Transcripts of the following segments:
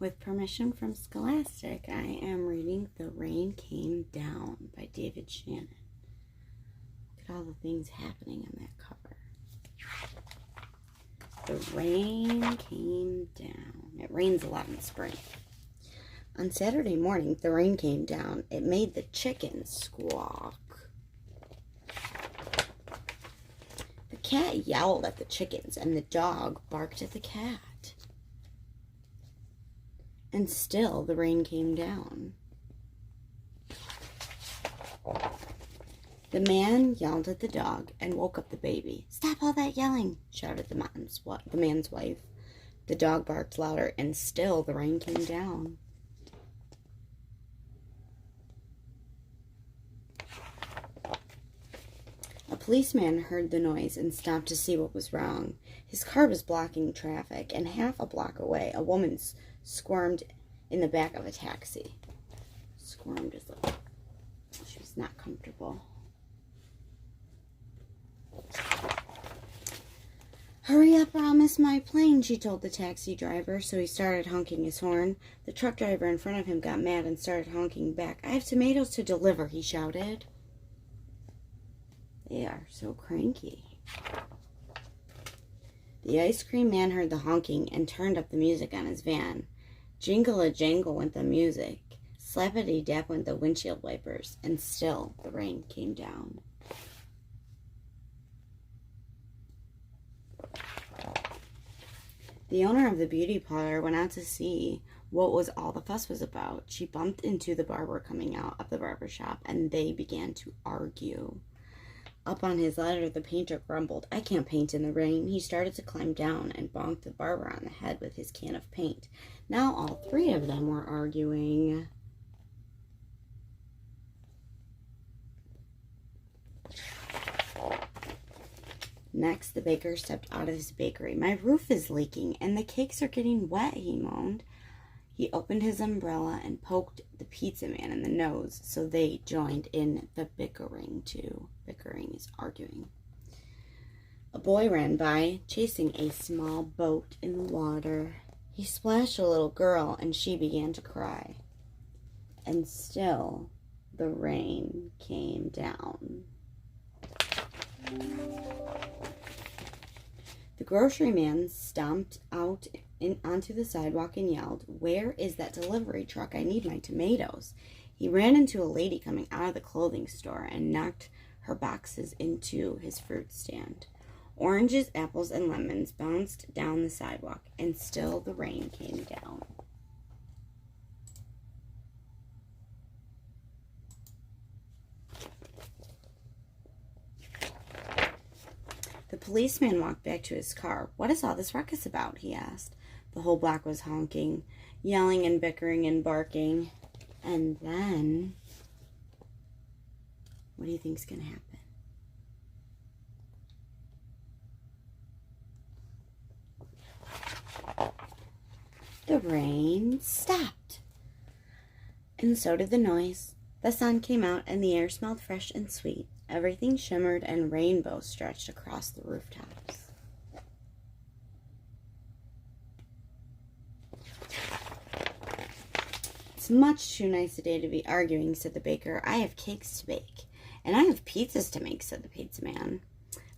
With permission from Scholastic, I am reading The Rain Came Down by David Shannon. Look at all the things happening on that cover. The rain came down. It rains a lot in spring. On Saturday morning, the rain came down. It made the chickens squawk. The cat yelled at the chickens, and the dog barked at the cat. And still the rain came down. The man yelled at the dog and woke up the baby. "Stop all that yelling," shouted the man's wife. The dog barked louder, and still the rain came down. A policeman heard the noise and stopped to see what was wrong. His car was blocking traffic, and half a block away, a woman squirmed in the back of a taxi. Squirmed as like she was not comfortable. "Hurry up or I'll miss my plane," she told the taxi driver, so he started honking his horn. The truck driver in front of him got mad and started honking back. "I have tomatoes to deliver," he shouted. They are so cranky. The ice cream man heard the honking and turned up the music on his van. Jingle-a-jangle went the music. Slappity-dap went the windshield wipers, and still the rain came down. The owner of the beauty parlor went out to see what was all the fuss was about. She bumped into the barber coming out of the barber shop, and they began to argue. Up on his ladder, the painter grumbled, "I can't paint in the rain." He started to climb down and bonked the barber on the head with his can of paint. Now all three of them were arguing. Next, the baker stepped out of his bakery. "My roof is leaking, and the cakes are getting wet," he moaned. He opened his umbrella and poked the pizza man in the nose, so they joined in the bickering too. Bickering is arguing. A boy ran by, chasing a small boat in the water. He splashed a little girl, and she began to cry. And still, the rain came down. The grocery man stomped out onto the sidewalk and yelled, "Where is that delivery truck? I need my tomatoes." He ran into a lady coming out of the clothing store and knocked her boxes into his fruit stand. Oranges, apples, and lemons bounced down the sidewalk, and still the rain came down. The policeman walked back to his car. "What is all this ruckus about?" he asked. The whole block was honking, yelling and bickering and barking. And then, what do you think's going to happen? The rain stopped. And so did the noise. The sun came out and the air smelled fresh and sweet. Everything shimmered and rainbows stretched across the rooftops. "It's much too nice a day to be arguing," said the baker. "I have cakes to bake." "And I have pizzas to make," said the pizza man.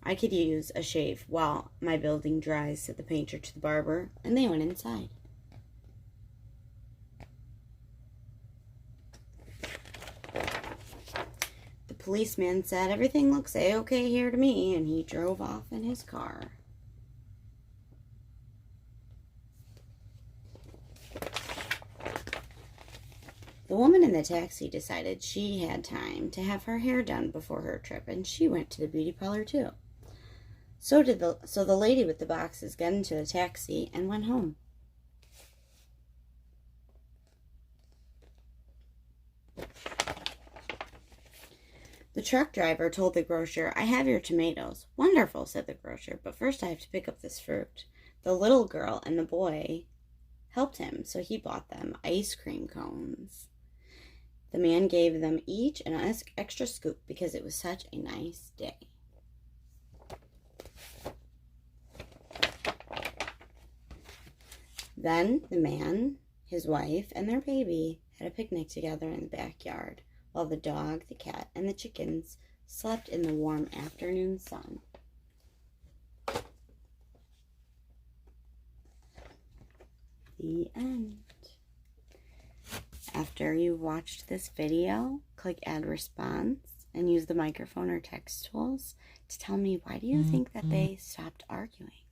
"I could use a shave while my building dries," said the painter to the barber, and they went inside. The policeman said, "Everything looks A-okay here to me," and he drove off in his car. The woman in the taxi decided she had time to have her hair done before her trip, and she went to the beauty parlor too. So the lady with the boxes got into the taxi and went home. The truck driver told the grocer, "I have your tomatoes." "Wonderful," said the grocer, "but first I have to pick up this fruit." The little girl and the boy helped him, so he bought them ice cream cones. The man gave them each an extra scoop because it was such a nice day. Then the man His wife and their baby had a picnic together in the backyard, while the dog, the cat, and the chickens slept in the warm afternoon sun. The end. After you've watched this video, click add response and use the microphone or text tools to tell me, why do you think that they stopped arguing?